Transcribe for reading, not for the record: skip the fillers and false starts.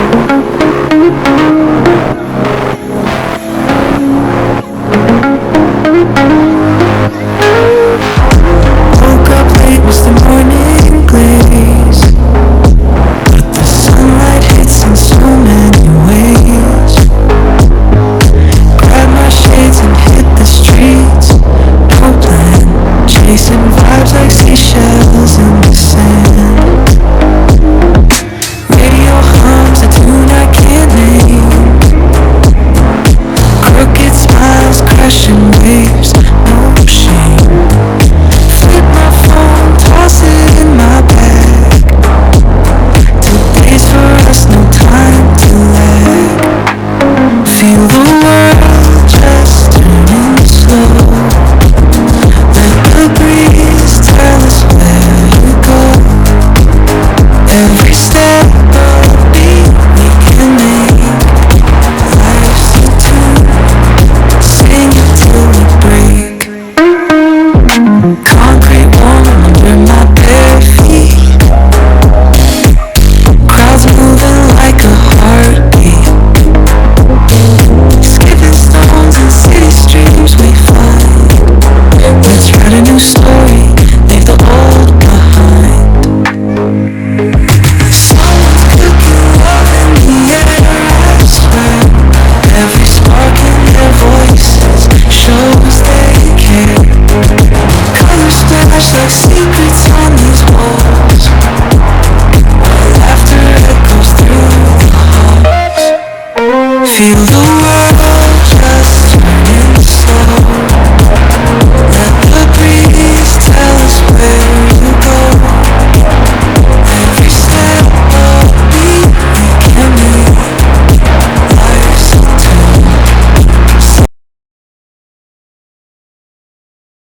Woke up late, was the morning glaze, but the sunlight hits in so many ways. Grab my shades and hit the streets, no plan, chasing vibes like seashells in the sand. Radio hums a tune I can't name, crooked smiles, crashing waves, no shame. Flip my phone, toss it in my bag. Today's for us, no time to lag. Feel the world just turning slow. Let the breeze tell us where to go. Every step a beat we can make. Life's a tune, sing it till we break. Concrete warm under my bare feet. Crowds moving like a heartbeat. Skipping stones and city streams we find. Let's write a new story, leave the old behind. Someone's cooking love in the air, I swear. Every spark in their voices shows they care. Colors splash like secrets on these walls. Our laughter echoes through the halls. Feel